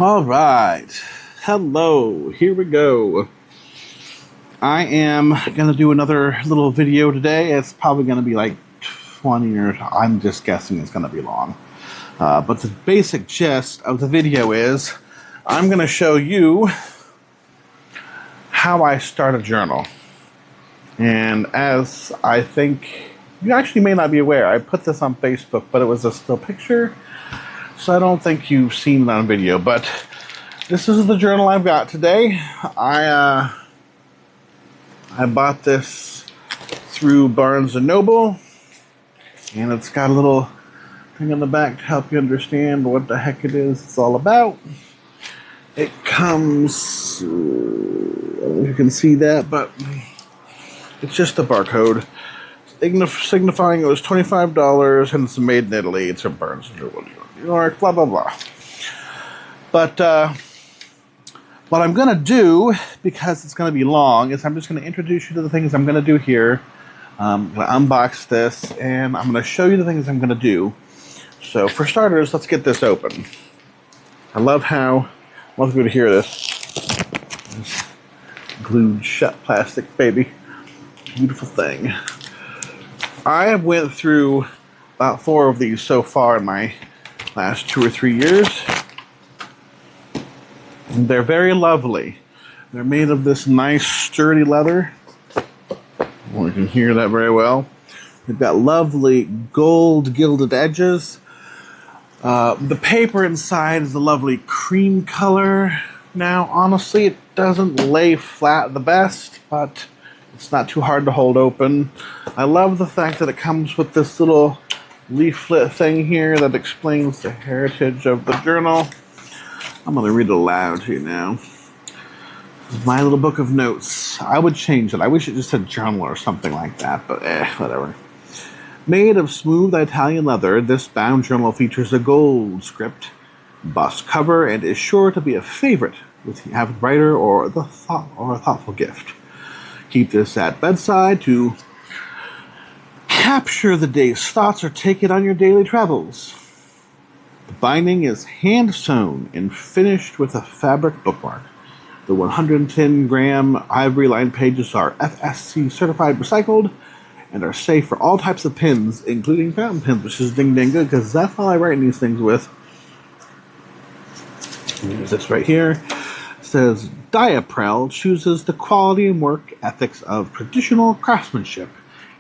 All right. Hello. Here we go. I am going to do another little video today. It's probably going to be like 20 or I'm just guessing it's going to be long. But the basic gist of the video is I'm going to show you how I start a journal. And as I think you actually may not be aware, I put this on Facebook, but it was a still picture. So I don't think you've seen it on video, but this is the journal I've got today. I bought this through Barnes & Noble, and it's got a little thing on the back to help you understand what the heck it is it's all about. It comes, I don't know if you can see that, but it's just a barcode signifying it was $25 and it's made in Italy. It's from Barnes & Noble, New York, blah, blah, blah. But what I'm going to do, because it's going to be long, is I'm just going to introduce you to the things I'm going to do here. I'm going to unbox this, and I'm going to show you the things I'm going to do. So for starters, let's get this open. I love how, I want you to hear this glued shut plastic, baby. Beautiful thing. I have went through about 4 of these so far in my last 2 or 3 years. And they're very lovely. They're made of this nice sturdy leather. Well, you can hear that very well. They've got lovely gold gilded edges. The paper inside is a lovely cream color. Now, honestly, it doesn't lay flat the best, but it's not too hard to hold open. I love the fact that it comes with this little leaflet thing here that explains the heritage of the journal. I'm going to read it aloud to you now. My little book of notes. I would change it. I wish it just said journal or something like that, but whatever. Made of smooth Italian leather, this bound journal features a gold script embossed cover and is sure to be a favorite with the avid writer or a thoughtful gift. Keep this at bedside to capture the day's thoughts or take it on your daily travels. The binding is hand-sewn and finished with a fabric bookmark. The 110-gram ivory-lined pages are FSC certified recycled and are safe for all types of pens, including fountain pens, which is ding good because that's all I write these things with. Here's this right here. It says, Diaprel chooses the quality and work ethics of traditional craftsmanship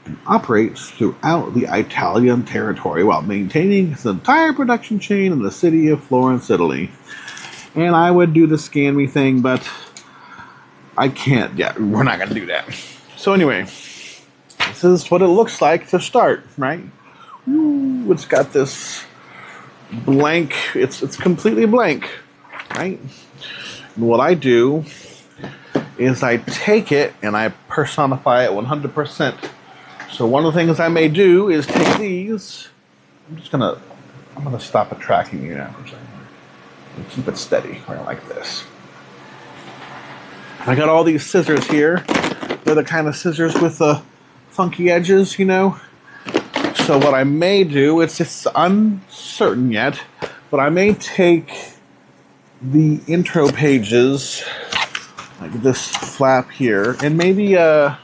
and operates throughout the Italian territory while maintaining its entire production chain in the city of Florence, Italy. And I would do the scan me thing, but I can't yet. We're not going to do that. So anyway, this is what it looks like to start, right? Ooh, it's got this blank, it's completely blank, right? And what I do is I take it and I personify it 100%. So one of the things I may do is take these. I'm gonna stop it tracking you now for a second. And keep it steady, right like this. I got all these scissors here. They're the kind of scissors with the funky edges, you know. So what I may do, it's uncertain yet, but I may take the intro pages, like this flap here, and maybe a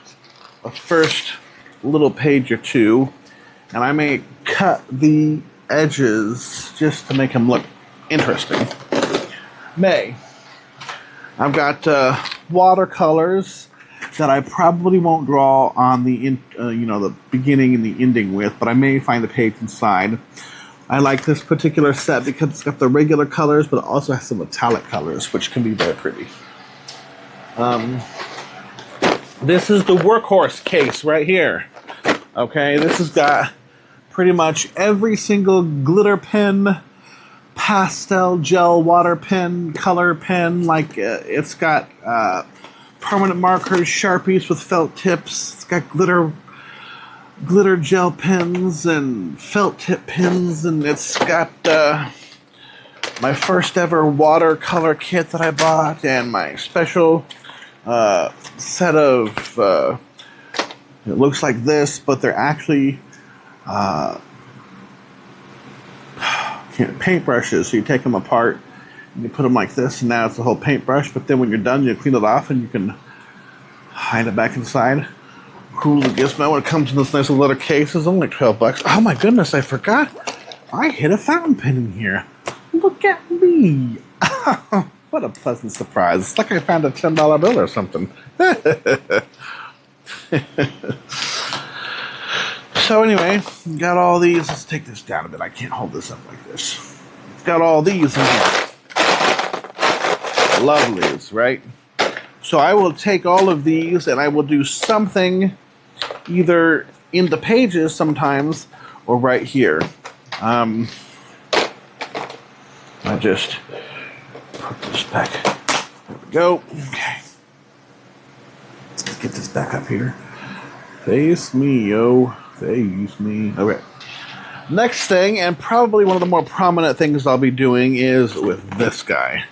first little page or two, and I may cut the edges just to make them look interesting. I've got watercolors that I probably won't draw on the the beginning and the ending with, but I may find the page inside. I like this particular set because it's got the regular colors, but it also has some metallic colors, which can be very pretty. This is the workhorse case right here. Okay, this has got pretty much every single glitter pen, pastel gel water pen, color pen. Like it's got permanent markers, Sharpies with felt tips. It's got glitter gel pens and felt tip pens, and it's got my first ever watercolor kit that I bought, and my special set of it looks like this, but they're actually paintbrushes. So you take them apart You put them like this, and now it's a whole paintbrush. But then when you're done, you clean it off, and you can hide it back inside. Cool little gizmo. When it comes in this nice little leather case, it's only like $12. Oh my goodness, I forgot. I hit a fountain pen in here. Look at me. What a pleasant surprise. It's like I found a $10 bill or something. So anyway, got all these. Let's take this down a bit. I can't hold this up like this. Got all these in here. Lovelies, right? So I will take all of these and I will do something either in the pages sometimes or right here. I just put this back. There we go. Okay. Let's get this back up here. Face me, yo. Face me. Okay. Next thing, and probably one of the more prominent things I'll be doing, is with this guy.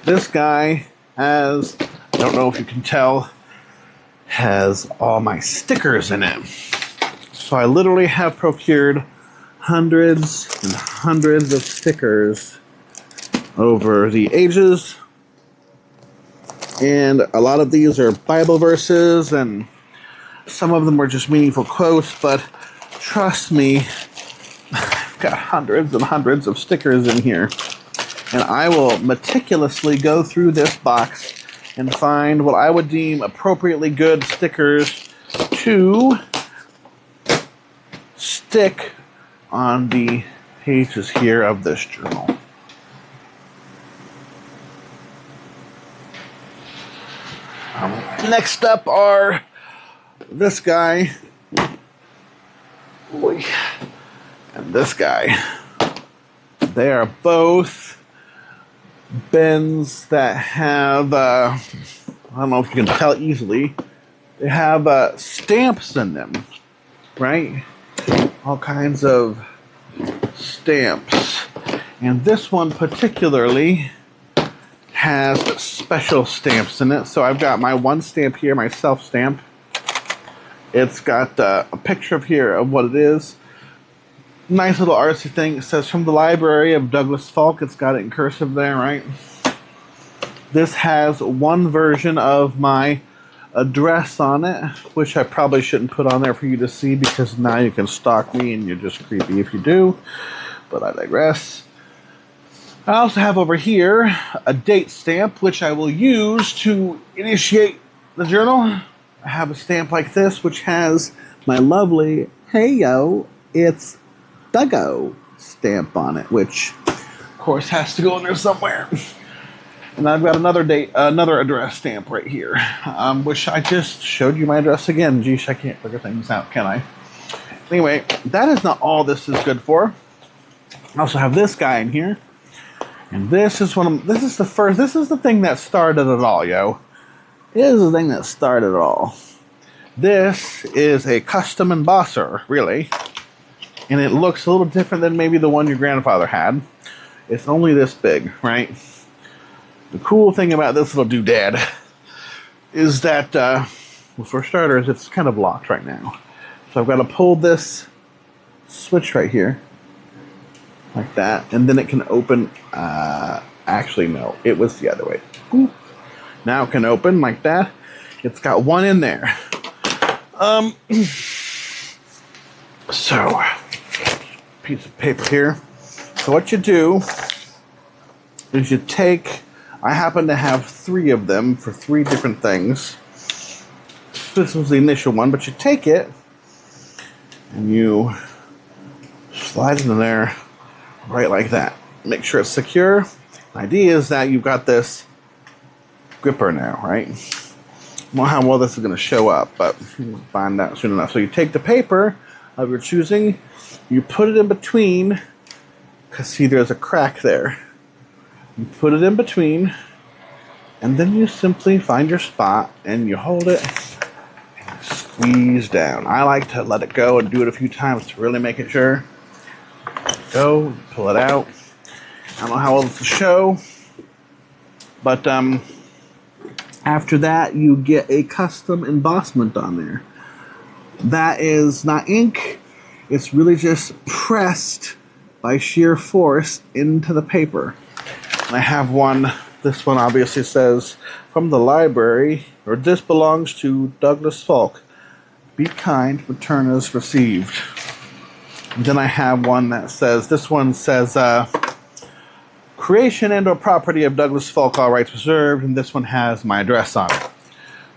This guy has, I don't know if you can tell, has all my stickers in it. So I literally have procured hundreds and hundreds of stickers over the ages. And a lot of these are Bible verses, and some of them are just meaningful quotes, but trust me, I've got hundreds and hundreds of stickers in here. And I will meticulously go through this box and find what I would deem appropriately good stickers to stick on the pages here of this journal. Next up are this guy and this guy. They are both bins that have, I don't know if you can tell easily, they have stamps in them, right? All kinds of stamps. And this one particularly has special stamps in it. So I've got my one stamp here, my self stamp. It's got a picture of here of what it is. Nice little artsy thing. It says from the library of Douglas Falk. It's got it in cursive there, right? This has one version of my address on it, which I probably shouldn't put on there for you to see because now you can stalk me and you're just creepy if you do. But I digress. I also have over here a date stamp, which I will use to initiate the journal. I have a stamp like this, which has my lovely, hey yo, it's Duggo stamp on it, which of course has to go in there somewhere. And I've got another address stamp right here, which I just showed you my address again. Geesh, I can't figure things out, can I? Anyway, that is not all this is good for. I also have this guy in here, and this is the thing that started it all, yo. This is the thing that started it all. This is a custom embosser, really. And it looks a little different than maybe the one your grandfather had. It's only this big, right? The cool thing about this little doodad is that, well, for starters, it's kind of locked right now. So I've got to pull this switch right here, like that, and then it can open. Actually, no, it was the other way. Boop. Now it can open like that. It's got one in there. So, piece of paper here. So what you do is you take, I happen to have 3 of them for 3 different things. This was the initial one, but you take it and you slide it in there right like that. Make sure it's secure. The idea is that you've got this gripper now, right? I don't know how well this is going to show up, but we'll find out soon enough. So you take the paper of your choosing, you put it in between, because see, there's a crack there. You put it in between, and then you simply find your spot, and you hold it, and squeeze down. I like to let it go and do it a few times to really make it sure. Go, pull it out. I don't know how well this will show, but after that, you get a custom embossment on there. That is not ink. It's really just pressed by sheer force into the paper. And I have one. This one obviously says, from the library, or this belongs to Douglas Falk. Be kind, return as received. And then I have one that says, this one says, creation and or property of Douglas Falk, all rights reserved. And this one has my address on it.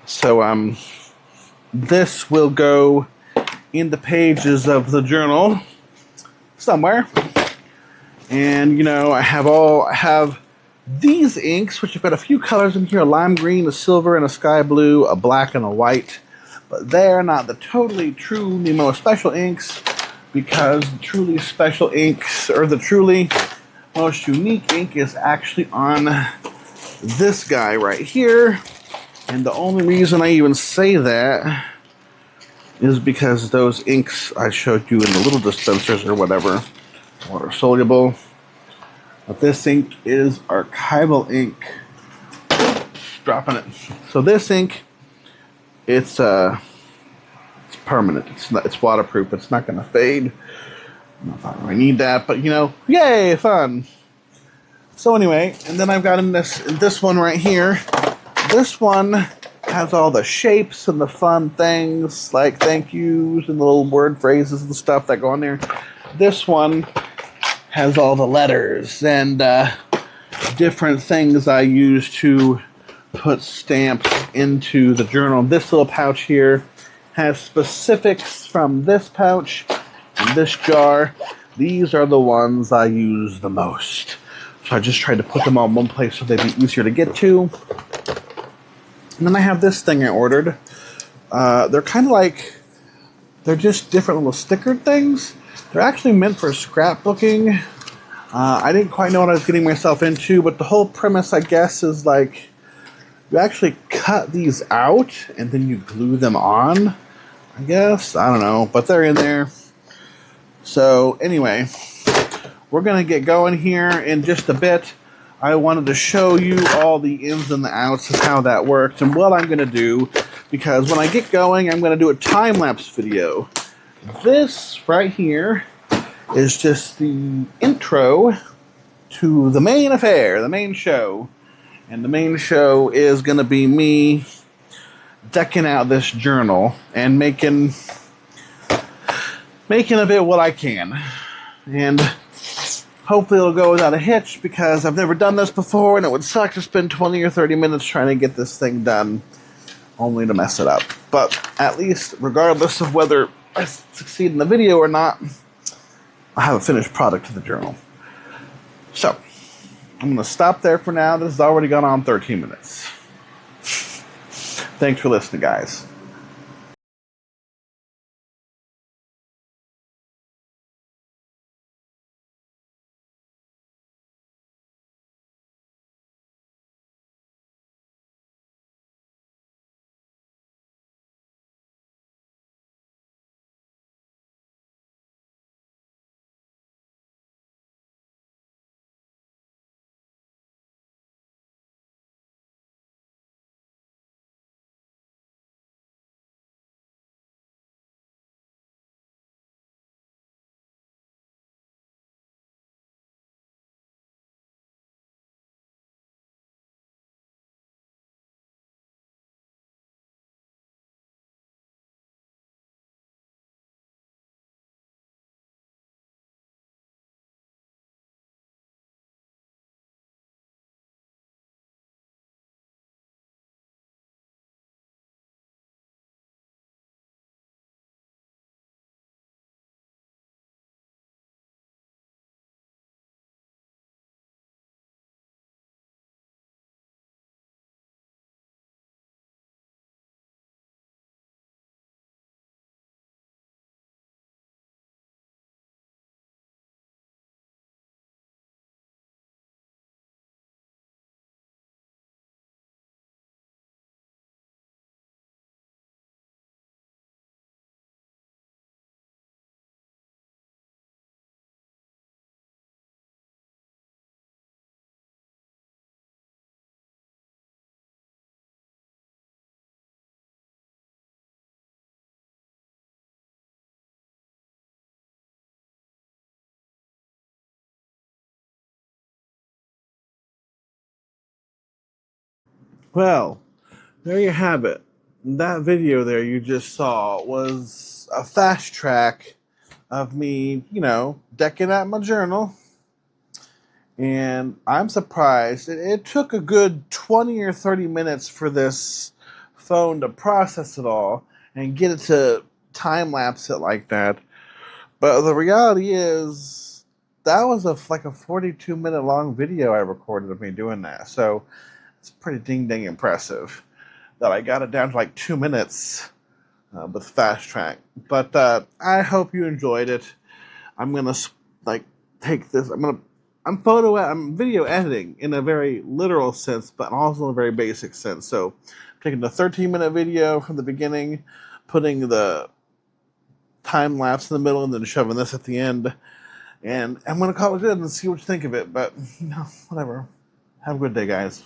So this will go in the pages of the journal somewhere. And you know, I have these inks, which have got a few colors in here: a lime green, a silver, and a sky blue, a black, and a white. But they're not the totally, truly most special inks, because the truly special inks, or the truly most unique ink, is actually on this guy right here. And the only reason I even say that is because those inks I showed you in the little dispensers or whatever, water soluble. But this ink is archival ink. Dropping it. So this ink, it's permanent. It's waterproof. It's not gonna fade. I don't know if I really need that, but you know, yay, fun. So anyway, and then I've got in this one right here. This one has all the shapes and the fun things like thank yous and little word phrases and stuff that go on there. This one has all the letters and different things I use to put stamps into the journal. This little pouch here has specifics from this pouch and this jar. These are the ones I use the most. So I just tried to put them all in one place so they'd be easier to get to. And then I have this thing I ordered. They're kind of like, they're just different little stickered things. They're actually meant for scrapbooking. I didn't quite know what I was getting myself into, but the whole premise, I guess, is like you actually cut these out and then you glue them on, I guess. I don't know, but they're in there. So anyway, we're going to get going here in just a bit. I wanted to show you all the ins and the outs of how that works and what I'm going to do, because when I get going, I'm going to do a time-lapse video. This right here is just the intro to the main affair, the main show. And the main show is going to be me decking out this journal and making of it what I can. And hopefully it'll go without a hitch, because I've never done this before and it would suck to spend 20 or 30 minutes trying to get this thing done only to mess it up. But at least, regardless of whether I succeed in the video or not, I have a finished product of the journal. So, I'm going to stop there for now. This has already gone on 13 minutes. Thanks for listening, guys. Well, there you have it. That video there you just saw was a fast track of me, decking out my journal. And I'm surprised. It took a good 20 or 30 minutes for this phone to process it all and get it to time lapse it like that. But the reality is, that was like a 42-minute long video I recorded of me doing that. So it's pretty ding dang impressive that I got it down to like 2 minutes with fast track. But I hope you enjoyed it. I'm gonna like take this. I'm video editing in a very literal sense, but also in a very basic sense. So I'm taking the 13-minute video from the beginning, putting the time lapse in the middle, and then shoving this at the end. And I'm gonna call it good and see what you think of it. But whatever. Have a good day, guys.